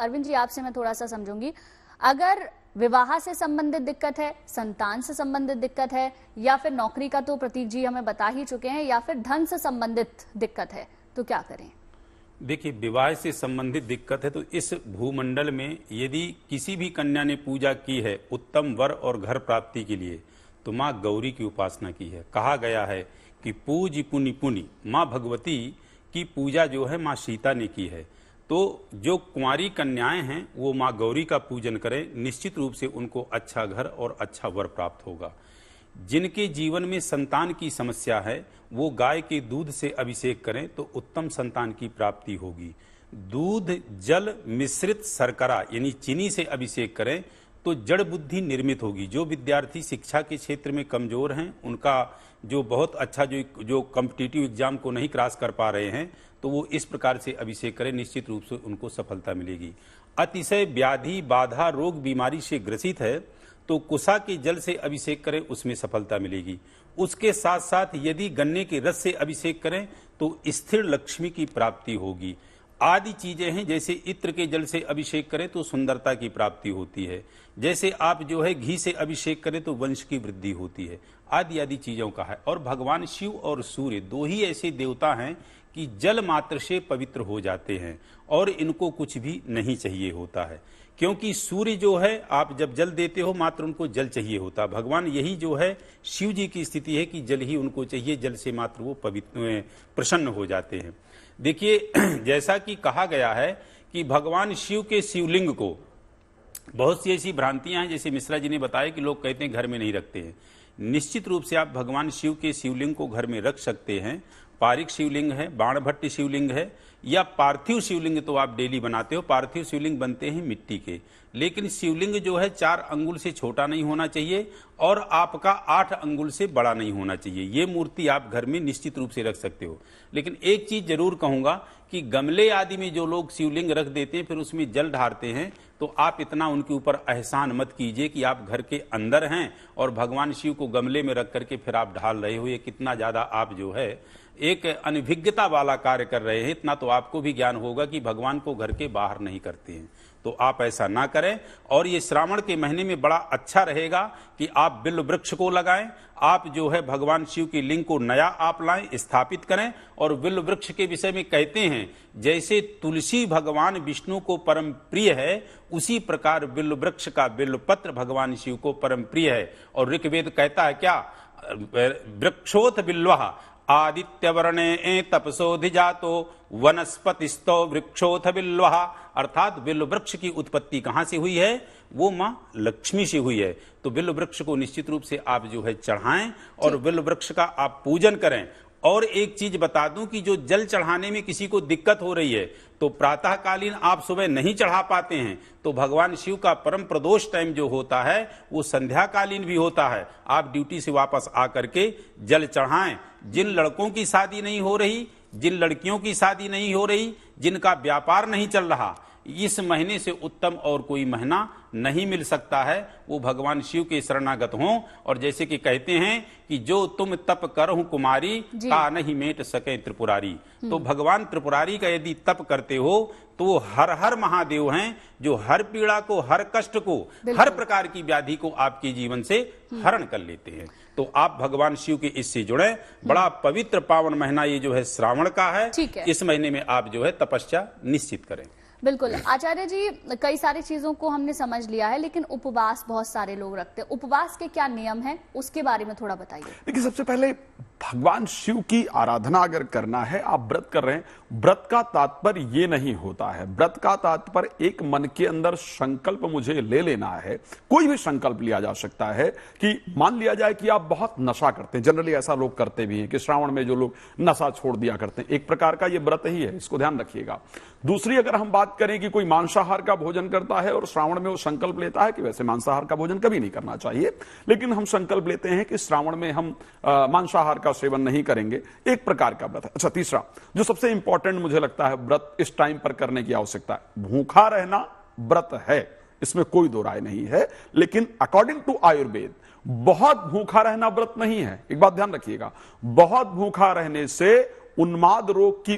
अरविंद जी, आपसे मैं थोड़ा सा समझूंगी, अगर विवाह से संबंधित दिक्कत है, संतान से संबंधित दिक्कत है, या फिर नौकरी का तो प्रतीक जी हमें बता ही चुके हैं, या फिर धन से संबंधित दिक्कत है, तो क्या करें? देखिए, विवाह से संबंधित दिक्कत है तो इस भूमंडल में यदि किसी भी कन्या ने पूजा की है उत्तम वर और घर प्राप्ति के लिए, तो माँ गौरी की उपासना की है। कहा गया है कि पूज पुनि पुनि, माँ भगवती की पूजा जो है माँ सीता ने की है। तो जो कुंवारी कन्याएं हैं वो माँ गौरी का पूजन करें, निश्चित रूप से उनको अच्छा घर और अच्छा वर प्राप्त होगा। जिनके जीवन में संतान की समस्या है वो गाय के दूध से अभिषेक करें तो उत्तम संतान की प्राप्ति होगी। दूध जल मिश्रित शर्करा यानी चीनी से अभिषेक करें तो जड़ बुद्धि निर्मित होगी। जो विद्यार्थी शिक्षा के क्षेत्र में कमजोर हैं, उनका जो बहुत अच्छा जो कॉम्पिटिटिव एग्जाम को नहीं क्रॉस कर पा रहे हैं, तो वो इस प्रकार से अभिषेक करें, निश्चित रूप से उनको सफलता मिलेगी। अतिशय व्याधि बाधा रोग बीमारी से ग्रसित है तो कुसा के जल से अभिषेक करें, उसमें सफलता मिलेगी। उसके साथ साथ यदि गन्ने के रस से अभिषेक करें तो स्थिर लक्ष्मी की प्राप्ति होगी। आदि चीजें हैं, जैसे इत्र के जल से अभिषेक करें तो सुंदरता की प्राप्ति होती है, जैसे आप जो है घी से अभिषेक करें तो वंश की वृद्धि होती है। आदि आदि चीजों का है। और भगवान शिव और सूर्य दो ही ऐसे देवता हैं कि जल मात्र से पवित्र हो जाते हैं और इनको कुछ भी नहीं चाहिए होता है, क्योंकि सूर्य जो है आप जब जल देते हो मात्र उनको जल चाहिए होता। भगवान यही जो है शिव जी की स्थिति है कि जल ही उनको चाहिए, जल से मात्र वो पवित्र प्रसन्न हो जाते हैं। देखिए, जैसा कि कहा गया है कि भगवान शिव के शिवलिंग को बहुत सी ऐसी भ्रांतियां हैं, जैसे मिश्रा जी ने बताया कि लोग कहते हैं घर में नहीं रखते हैं। निश्चित रूप से आप भगवान शिव के शिवलिंग को घर में रख सकते हैं। पारिक शिवलिंग है, बाणभट्ट शिवलिंग है, या पार्थिव शिवलिंग तो आप डेली बनाते हो। पार्थिव शिवलिंग बनते हैं मिट्टी के, लेकिन शिवलिंग जो है 4 अंगुल से छोटा नहीं होना चाहिए और आपका 8 अंगुल से बड़ा नहीं होना चाहिए। ये मूर्ति आप घर में निश्चित रूप से रख सकते हो। लेकिन एक चीज जरूर कहूंगा कि गमले आदि में जो लोग शिवलिंग रख देते हैं फिर उसमें जल ढारते हैं, तो आप इतना उनके ऊपर एहसान मत कीजिए कि आप घर के अंदर हैं और भगवान शिव को गमले में रख करके फिर आप ढाल रहे हो। ये कितना ज्यादा आप जो है एक अनभिज्ञता वाला कार्य कर रहे हैं। इतना तो आपको भी ज्ञान होगा कि भगवान को घर के बाहर नहीं करते हैं, तो आप ऐसा ना करें। और ये श्रावण के महीने में बड़ा अच्छा रहेगा कि आप बिल्व वृक्ष को लगाएं। आप जो है भगवान शिव की लिंग को नया आप लाएं, स्थापित करें। और बिल्व वृक्ष के विषय में कहते हैं जैसे तुलसी भगवान विष्णु को परम प्रिय है, उसी प्रकार बिल्व वृक्ष का बिल्व पत्र भगवान शिव को परम प्रिय है। और ऋग्वेद कहता है क्या, वृक्षोथ बिल्वा आदित्य वर्णे तपसोधिजातो वनस्पतिस्तो वृक्षोथ बिल्वा। अर्थात बिल्व वृक्ष की उत्पत्ति कहां से हुई है, वो मां लक्ष्मी से हुई है। तो बिल्व वृक्ष को निश्चित रूप से आप जो है चढ़ाएं और बिल्व वृक्ष का आप पूजन करें। और एक चीज बता दूं कि जो जल चढ़ाने में किसी को दिक्कत हो रही है तो प्रातःकालीन आप सुबह नहीं चढ़ा पाते हैं, तो भगवान शिव का परम प्रदोष टाइम जो होता है वो संध्याकालीन भी होता है। आप ड्यूटी से वापस आकर के जल चढ़ाएं। जिन लड़कों की शादी नहीं हो रही, जिन लड़कियों की शादी नहीं हो रही, जिनका व्यापार नहीं चल रहा, इस महीने से उत्तम और कोई महीना नहीं मिल सकता है। वो भगवान शिव के शरणागत हों। और जैसे कि कहते हैं कि जो तुम तप करहु कुमारी ता नहीं मेट सके त्रिपुरारी। तो भगवान त्रिपुरारी का यदि तप करते हो तो वो हर हर महादेव हैं, जो हर पीड़ा को, हर कष्ट को, हर प्रकार की व्याधि को आपके जीवन से हरण कर लेते हैं। तो आप भगवान शिव के इससे जुड़े। बड़ा पवित्र पावन महीना ये जो है श्रावण का है। इस महीने में आप जो है तपस्या निश्चित करें। बिल्कुल आचार्य जी, कई सारी चीजों को हमने समझ लिया है, लेकिन उपवास बहुत सारे लोग रखते हैं। उपवास के क्या नियम हैं, उसके बारे में थोड़ा बताइए। देखिए, सबसे पहले भगवान शिव की आराधना अगर करना है, आप व्रत कर रहे हैं, व्रत का तात्पर्य ये नहीं होता है। व्रत का तात्पर्य एक मन के अंदर संकल्प मुझे ले लेना है। कोई भी संकल्प लिया जा सकता है कि मान लिया जाए कि आप बहुत नशा करते हैं। जनरली ऐसा लोग करते भी हैं कि श्रावण में जो लोग नशा छोड़ दिया करते हैं, एक प्रकार का ये व्रत ही है, इसको ध्यान रखिएगा। दूसरी, अगर हम बात करें कि कोई मांसाहार का भोजन करता है और श्रावण में वो संकल्प लेता है कि वैसे मांसाहार का भोजन कभी नहीं करना चाहिए, लेकिन हम संकल्प लेते हैं कि श्रावण में हम मांसाहार का सेवन नहीं करेंगे, एक प्रकार का व्रत है। अच्छा, तीसरा जो सबसे इंपॉर्टेंट मुझे लगता है व्रत इस टाइम पर करने की आवश्यकता है, भूखा रहना व्रत है, इसमें कोई दो राय नहीं है। लेकिन अकॉर्डिंग टू आयुर्वेद बहुत भूखा रहना व्रत नहीं है। एक बात ध्यान रखिएगा, बहुत भूखा रहने से उन्माद रोग की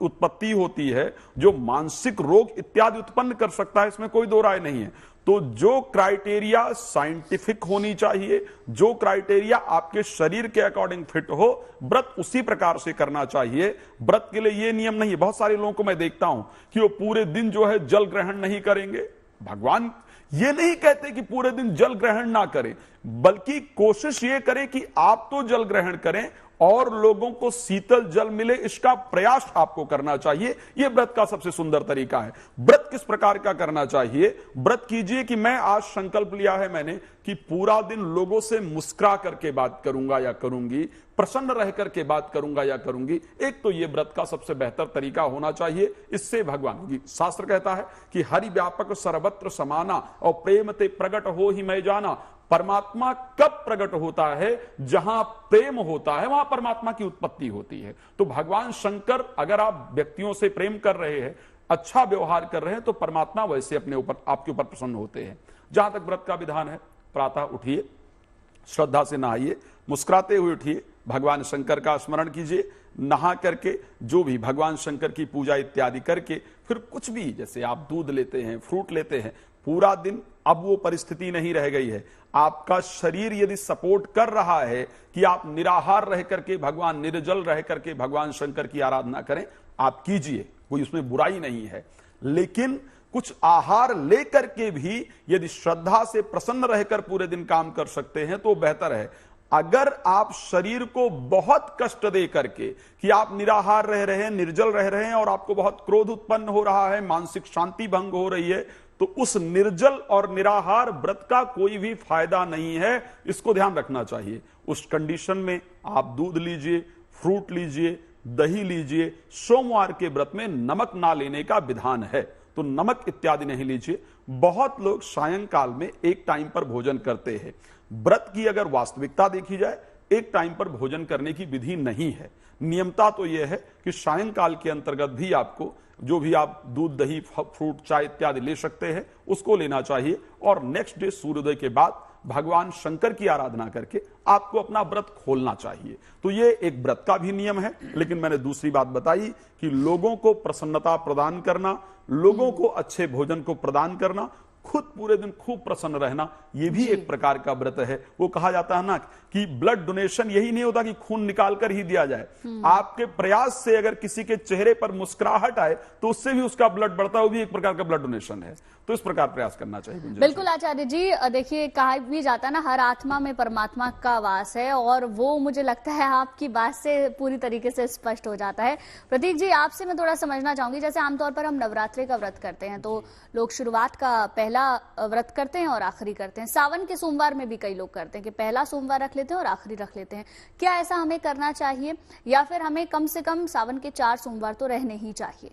उत्पत्ति होती है, जो मानसिक रोग इत्यादि उत्पन्न कर सकता है, इसमें कोई दो राय नहीं है। तो जो क्राइटेरिया साइंटिफिक होनी चाहिए, जो क्राइटेरिया आपके शरीर के अकॉर्डिंग फिट हो, व्रत उसी प्रकार से करना चाहिए। व्रत के लिए ये नियम नहीं है। बहुत सारे लोगों को मैं देखता हूं कि वो पूरे दिन जो है जल ग्रहण नहीं करेंगे। भगवान ये नहीं कहते कि पूरे दिन जल ग्रहण ना करें, बल्कि कोशिश ये करें कि आप तो जल ग्रहण करें और लोगों को शीतल जल मिले, इसका प्रयास आपको करना चाहिए। यह व्रत का सबसे सुंदर तरीका है। व्रत किस प्रकार का करना चाहिए? व्रत कीजिए कि मैं आज संकल्प लिया है मैंने कि पूरा दिन लोगों से मुस्कुरा करके बात करूंगा या करूंगी, प्रसन्न रह करके बात करूंगा या करूंगी। एक तो यह व्रत का सबसे बेहतर तरीका होना चाहिए। इससे भगवान की शास्त्र कहता है कि हरि व्यापक सर्वत्र समाना और प्रेम ते प्रगट हो ही मैं जाना। परमात्मा कब प्रकट होता है? जहां प्रेम होता है वहां परमात्मा की उत्पत्ति होती है। तो भगवान शंकर, अगर आप व्यक्तियों से प्रेम कर रहे हैं, अच्छा व्यवहार कर रहे हैं, तो परमात्मा वैसे अपने ऊपर, आपके ऊपर प्रसन्न होते हैं। जहां तक व्रत का विधान है, प्रातः उठिए, श्रद्धा से नहाइए, मुस्कुराते हुए उठिए, भगवान शंकर का स्मरण कीजिए, नहा करके जो भी भगवान शंकर की पूजा इत्यादि करके, फिर कुछ भी, जैसे आप दूध लेते हैं, फ्रूट लेते हैं, पूरा दिन अब वो परिस्थिति नहीं रह गई है। आपका शरीर यदि सपोर्ट कर रहा है कि आप निराहार रह करके, भगवान निर्जल रह करके भगवान शंकर की आराधना करें, आप कीजिए, कोई उसमें बुराई नहीं है। लेकिन कुछ आहार लेकर के भी यदि श्रद्धा से प्रसन्न रहकर पूरे दिन काम कर सकते हैं तो बेहतर है। अगर आप शरीर को बहुत कष्ट दे करके कि आप निराहार रह रहे हैं, निर्जल रह रहे हैं और आपको बहुत क्रोध उत्पन्न हो रहा है, मानसिक शांति भंग हो रही है, तो उस निर्जल और निराहार व्रत का कोई भी फायदा नहीं है। इसको ध्यान रखना चाहिए। उस कंडीशन में आप दूध लीजिए, फ्रूट लीजिए, दही लीजिए। सोमवार के व्रत में नमक ना लेने का विधान है, तो नमक इत्यादि नहीं लीजिए। बहुत लोग सायंकाल में एक टाइम पर भोजन करते हैं। व्रत की अगर वास्तविकता देखी जाए, एक टाइम पर भोजन करने की विधि नहीं है। नियमता तो यह है कि सायंकाल के अंतर्गत भी आपको जो भी आप दूध, दही, फ्रूट, चाय इत्यादि ले सकते हैं, उसको लेना चाहिए। और नेक्स्ट डे सूर्योदय के बाद भगवान शंकर की आराधना करके आपको अपना व्रत खोलना चाहिए। तो ये एक व्रत का भी नियम है। लेकिन मैंने दूसरी बात बताई कि लोगों को प्रसन्नता प्रदान करना, लोगों को अच्छे भोजन को प्रदान करना, खुद पूरे दिन खूब प्रसन्न रहना, यह भी एक प्रकार का व्रत है। वो कहा जाता है ना कि ब्लड डोनेशन यही नहीं होता कि खून निकाल कर ही दिया जाए। आपके प्रयास से अगर किसी के चेहरे पर मुस्कुराहट आए तो उससे भी उसका ब्लड बढ़ता है, वो भी एक प्रकार का ब्लड डोनेशन है। तो इस प्रकार प्रयास करना चाहिए। बिल्कुल आचार्य जी, देखिए कहा भी जाता है ना, हर आत्मा में परमात्मा का वास है, और वो मुझे लगता है आपकी बात से पूरी तरीके से स्पष्ट हो जाता है। प्रतीक जी, आपसे मैं थोड़ा समझना चाहूंगी, जैसे आमतौर पर हम नवरात्रि का व्रत करते हैं तो लोग शुरुआत का पहला व्रत करते हैं और आखिरी करते हैं। सावन के सोमवार में भी कई लोग करते हैं कि पहला सोमवार रख लेते हैं और आखिरी रख लेते हैं। क्या ऐसा हमें करना चाहिए, या फिर हमें कम से कम सावन के 4 सोमवार तो रहने ही चाहिए?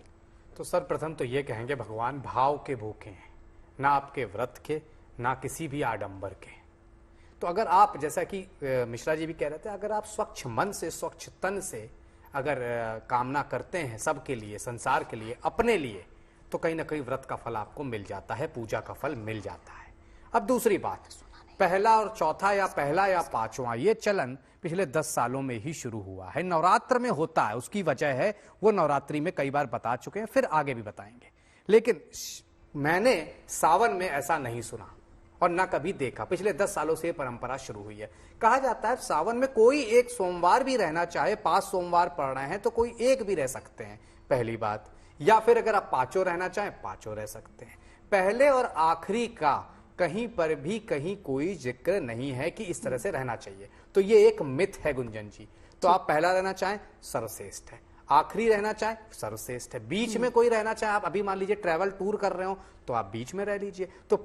तो सर्वप्रथम तो ये कहेंगे, भगवान भाव के भूखे हैं, ना आपके व्रत के, ना किसी भी आडंबर के। तो अगर आप, जैसा कि मिश्रा जी भी कह रहे थे, अगर आप स्वच्छ मन से, स्वच्छ तन से अगर कामना करते हैं सबके लिए, संसार के लिए, अपने लिए, तो कहीं ना कहीं व्रत का फल आपको मिल जाता है, पूजा का फल मिल जाता है। अब दूसरी बात, पहला और चौथा या पहला या पांचवा, ये चलन पिछले 10 सालों में ही शुरू हुआ है। नवरात्र में होता है, उसकी वजह है वो नवरात्रि में कई बार बता चुके हैं, फिर आगे भी बताएंगे। लेकिन मैंने सावन में ऐसा नहीं सुना और ना कभी देखा। पिछले 10 सालों से ये परंपरा शुरू हुई है। कहा जाता है सावन में कोई एक सोमवार भी रहना चाहे, 5 सोमवार पड़ रहे हैं तो कोई एक भी रह सकते हैं, पहली बात। या फिर अगर आप 5 रहना चाहें, 5 रह सकते हैं। पहले और आखिरी का कहीं पर भी कहीं कोई जिक्र नहीं है कि इस तरह से रहना चाहिए। तो ये एक मिथ है गुंजन जी। तो आप पहला रहना चाहें, सर्वश्रेष्ठ है। आखिरी रहना चाहे, सर्वश्रेष्ठ है। बीच में कोई रहना चाहे, आप अभी मान लीजिए ट्रैवल टूर कर रहे हो तो आप बीच में रह लीजिए। तो